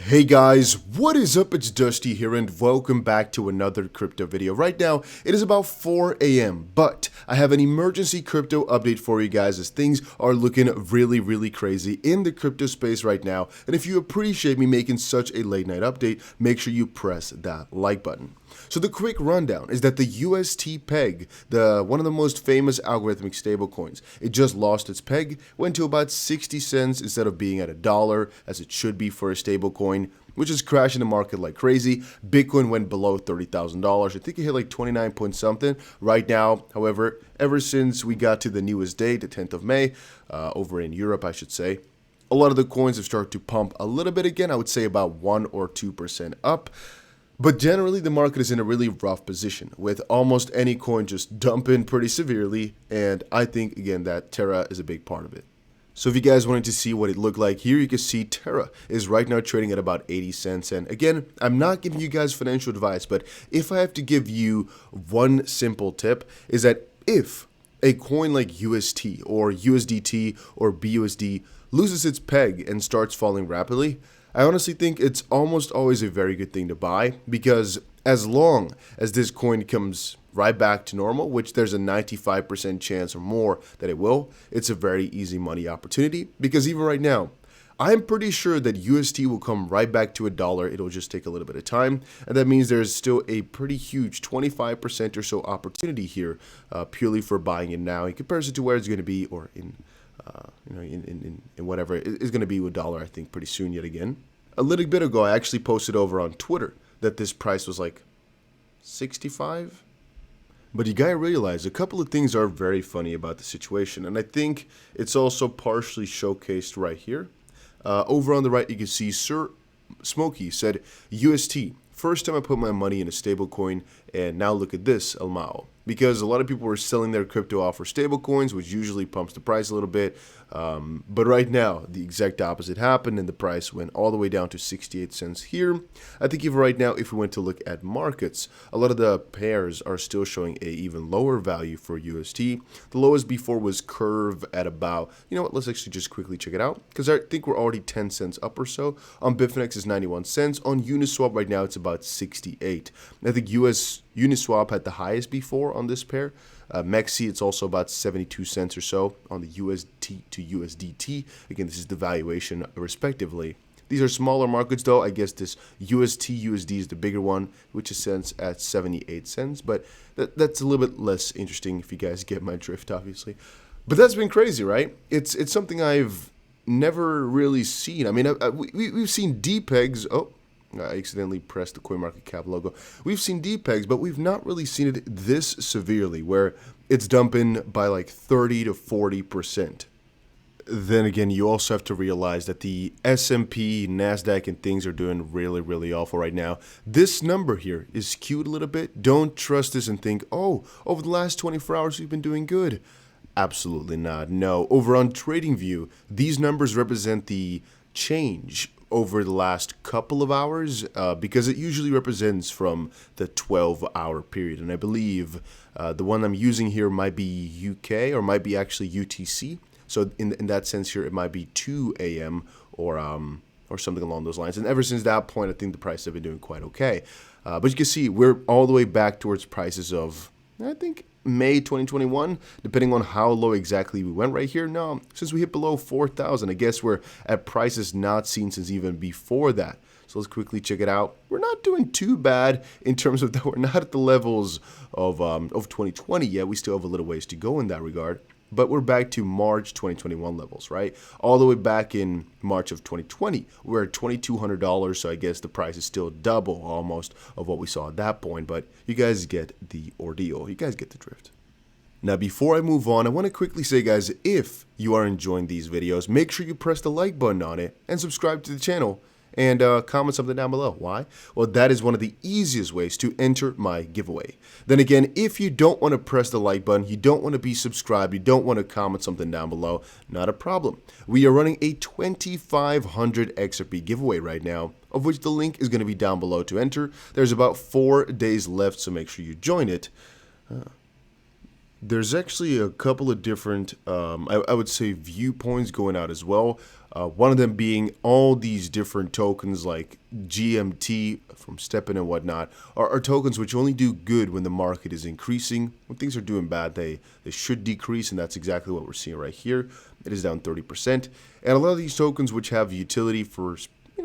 Hey guys, what is up? It's Dusty here and welcome back to another crypto video. Right now, it is about 4 a.m., but I have an emergency crypto update for you guys as things are looking really crazy in the crypto space right now. And if you appreciate me making such a late night update, make sure you press that like button. So the quick rundown is that the UST peg, one of the most famous algorithmic stablecoins, it just lost its peg, went to about 60 cents instead of being at $1 as it should be for a stablecoin, which is crashing the market like crazy. Bitcoin went below $30,000. I think it hit like 29 point something. Right now, however, ever since we got to the newest date, the 10th of May, over in Europe, I should say, a lot of the coins have started to pump a little bit again. I would say about 1 or 2% up. But generally, the market is in a really rough position, with almost any coin just dumping pretty severely, and I think, again, that Terra is a big part of it. So if you guys wanted to see what it looked like here, you can see Terra is right now trading at about 80 cents. And again, I'm not giving you guys financial advice, but if I have to give you one simple tip, is that if a coin like UST or USDT or BUSD loses its peg and starts falling rapidly, I honestly think it's almost always a very good thing to buy, because as long as this coin comes right back to normal, which there's a 95% chance or more that it will, it's a very easy money opportunity. Because even right now, I'm pretty sure that UST will come right back to $1. It'll just take a little bit of time, and that means there's still a pretty huge 25% or so opportunity here, purely for buying it now in comparison to where it's going to be, or in whatever it's going to be with $1, I think, pretty soon yet again. A little bit ago, I actually posted over on Twitter that this price was like 65. But you gotta realize a couple of things are very funny about the situation, and I think it's also partially showcased right here. Over on the right, you can see Sir Smokey said, UST, first time I put my money in a stablecoin, and now look at this, Almao. Because a lot of people were selling their crypto off for stablecoins, which usually pumps the price a little bit. But right now, the exact opposite happened, and the price went all the way down to 68 cents here. I think even right now, if we went to look at markets, a lot of the pairs are still showing a even lower value for UST. The lowest before was Curve at about, you know what, let's actually just quickly check it out, because I think we're already 10 cents up or so. On Bitfinex is 91 cents. On Uniswap right now, it's about 68. I think Uniswap had the highest before on this pair. Mexi, it's also about 72 cents or so on the UST to USDT. Again, this is the valuation respectively. These are smaller markets though. I guess this UST USD is the bigger one, which is cents at 78 cents. But that's a little bit less interesting if you guys get my drift, obviously. But that's been crazy, right? It's something I've never really seen. I mean, we've seen depegs. Oh, I accidentally pressed the CoinMarketCap logo. We've seen depegs, but we've not really seen it this severely, where it's dumping by like 30 to 40%. Then again, you also have to realize that the S&P, NASDAQ, and things are doing really awful right now. This number here is skewed a little bit. Don't trust this and think, oh, over the last 24 hours we've been doing good. Absolutely not. No. Over on TradingView, these numbers represent the change over the last couple of hours, because it usually represents from the 12-hour period. And I believe the one I'm using here might be UK, or might be actually UTC. So in that sense here, it might be 2 a.m. or something along those lines. And ever since that point, I think the prices have been doing quite okay. But you can see we're all the way back towards prices of, I think, May 2021, depending on how low exactly we went right here. No, since we hit below 4,000, I guess we're at prices not seen since even before that. So let's quickly check it out. We're not doing too bad in terms of that. We're not at the levels of 2020 yet. We still have a little ways to go in that regard. But we're back to March 2021 levels, right? All the way back in March of 2020, we're at $2,200, so I guess the price is still double almost of what we saw at that point. But you guys get the ordeal. You guys get the drift. Now, before I move on, I want to quickly say, guys, if you are enjoying these videos, make sure you press the like button on it and subscribe to the channel. And comment something down below. Why? Well, that is one of the easiest ways to enter my giveaway. Then again, if you don't want to press the like button, you don't want to be subscribed, you don't want to comment something down below, not a problem. We are running a 2,500 XRP giveaway right now, of which the link is going to be down below to enter. There's about 4 days left, so make sure you join it. There's actually a couple of different, I would say, viewpoints going out as well. One of them being all these different tokens like GMT from Steppen and whatnot are tokens which only do good when the market is increasing. When things are doing bad, they should decrease, and that's exactly what we're seeing right here. It is down 30%. And a lot of these tokens which have utility for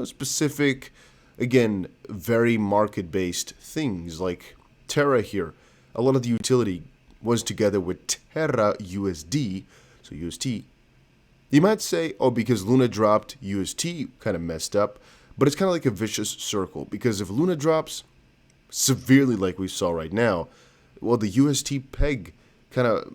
specific, again, very market-based things like Terra here. A lot of the utility was together with Terra USD, so UST. You might say, oh, because Luna dropped, UST kind of messed up, but it's kind of like a vicious circle, because if Luna drops severely like we saw right now, well, the UST peg kind of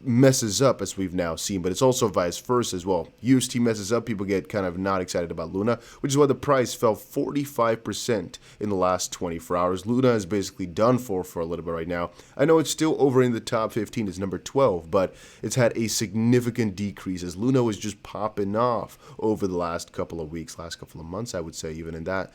messes up, as we've now seen, but it's also vice versa as well. UST messes up, people get kind of not excited about Luna, which is why the price fell 45% in the last 24 hours. Luna is basically done for a little bit right now. I know it's still over in the top 15, it's number 12, but it's had a significant decrease as Luna was just popping off over the last couple of weeks, last couple of months, I would say, even in that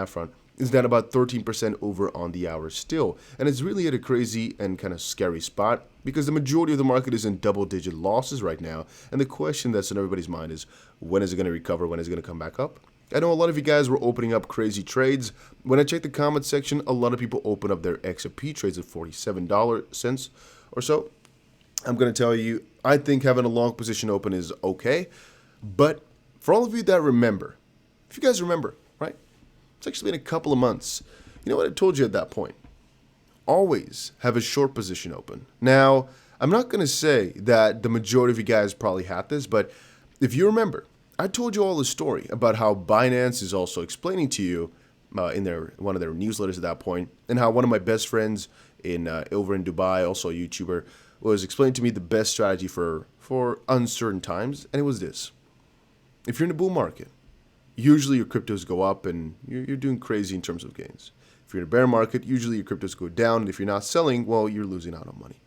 front. Is down about 13% over on the hour still. And it's really at a crazy and kind of scary spot because the majority of the market is in double-digit losses right now. And the question that's in everybody's mind is, when is it going to recover? When is it going to come back up? I know a lot of you guys were opening up crazy trades. When I checked the comment section, a lot of people open up their XRP trades at 47 cents or so. I'm going to tell you, I think having a long position open is okay. But for all of you that remember, if you guys remember, right? It's actually been a couple of months. You know what I told you at that point? Always have a short position open. Now, I'm not going to say that the majority of you guys probably had this, but if you remember, I told you all the story about how Binance is also explaining to you in one of their newsletters at that point, and how one of my best friends over in Dubai, also a YouTuber, was explaining to me the best strategy for uncertain times, and it was this. If you're in a bull market, usually your cryptos go up and you're doing crazy in terms of gains. If you're in a bear market, usually your cryptos go down, and if you're not selling, well, you're losing out on money.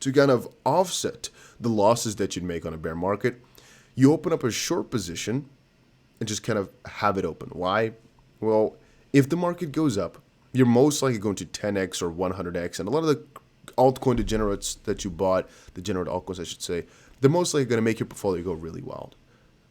To kind of offset the losses that you'd make on a bear market, you open up a short position and just kind of have it open. Why? Well, if the market goes up, you're most likely going to 10x or 100x, and a lot of the altcoin degenerates that you bought, degenerate altcoins I should say, they're most likely going to make your portfolio go really wild.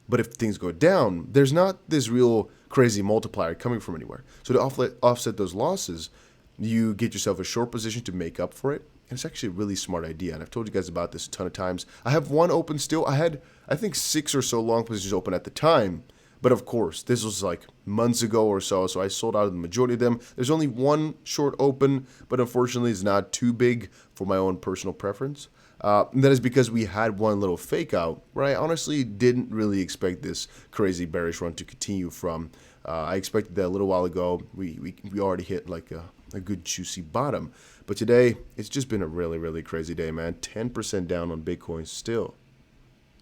But if things go down, there's not this real crazy multiplier coming from anywhere. So to offset those losses, you get yourself a short position to make up for it. And it's actually a really smart idea. And I've told you guys about this a ton of times. I have one open still. I had, I think, 6 or so long positions open at the time. But of course, this was like months ago or so I sold out of the majority of them. There's only one short open, but unfortunately it's not too big for my own personal preference. And that is because we had one little fake out where I honestly didn't really expect this crazy bearish run to continue from. I expected that a little while ago. We already hit like a good juicy bottom. But today, it's just been a really, really crazy day, man. 10% down on Bitcoin still.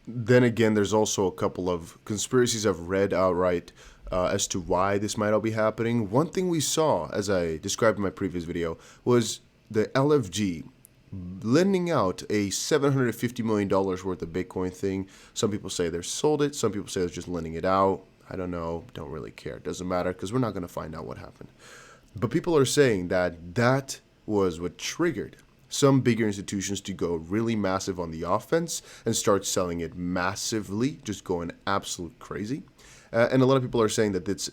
Then again, there's also a couple of conspiracies I've read outright as to why this might all be happening. One thing we saw, as I described in my previous video, was the LFG lending out a $750 million worth of Bitcoin thing. Some people say they're sold it. Some people say they're just lending it out. I don't know. Don't really care. It doesn't matter because we're not going to find out what happened. But people are saying that that was what triggered some bigger institutions to go really massive on the offense and start selling it massively, just going absolute crazy. And a lot of people are saying that it's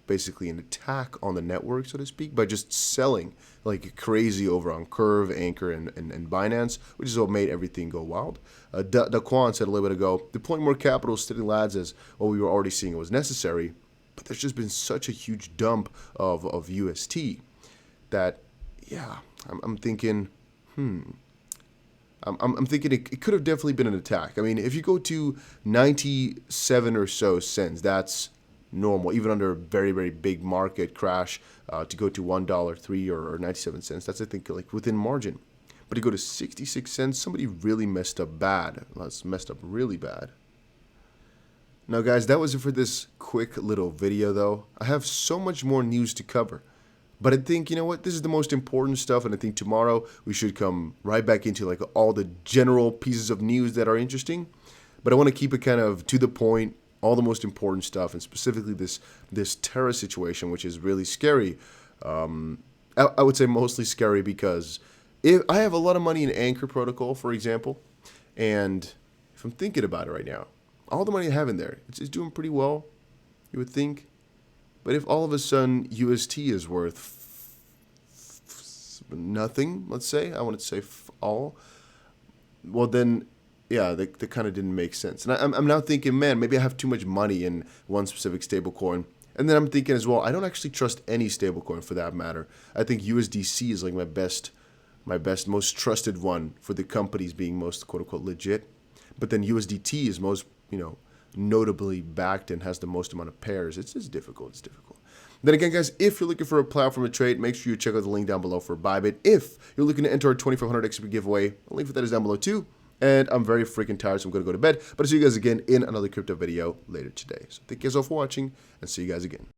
basically an attack on the network, so to speak, by just selling like crazy over on Curve, Anchor, and Binance, which is what made everything go wild. Daquan said a little bit ago, deploying more capital steady lads as what we were already seeing was necessary, but there's just been such a huge dump of UST that, yeah, I'm thinking, I'm thinking it could have definitely been an attack. I mean, if you go to 97 or so cents, that's normal, even under a very, very big market crash, to go to $1.03 or 97 cents. That's, I think, like within margin. But to go to 66 cents, somebody really messed up bad. That's messed up really bad. Now, guys, that was it for this quick little video, though. I have so much more news to cover. But I think, you know what, this is the most important stuff, and I think tomorrow we should come right back into like all the general pieces of news that are interesting. But I want to keep it kind of to the point, all the most important stuff, and specifically this Terra situation, which is really scary. I would say mostly scary because if I have a lot of money in Anchor protocol, for example, and if I'm thinking about it right now, all the money I have in there, it's doing pretty well, you would think. But if all of a sudden UST is worth nothing, let's say, I wanted to say all, well then, yeah, that kind of didn't make sense. And I'm now thinking, man, maybe I have too much money in one specific stablecoin. And then I'm thinking as well, I don't actually trust any stablecoin for that matter. I think USDC is like my best, most trusted one for the companies being most quote unquote legit. But then USDT is most, notably backed and has the most amount of pairs. It's difficult. It's difficult. Then again, guys, if you're looking for a platform to trade, make sure you check out the link down below for Bybit. If you're looking to enter our 2500 XP giveaway, the link for that is down below too. And I'm very freaking tired, so I'm going to go to bed. But I'll see you guys again in another crypto video later today. So thank you guys all for watching, and see you guys again.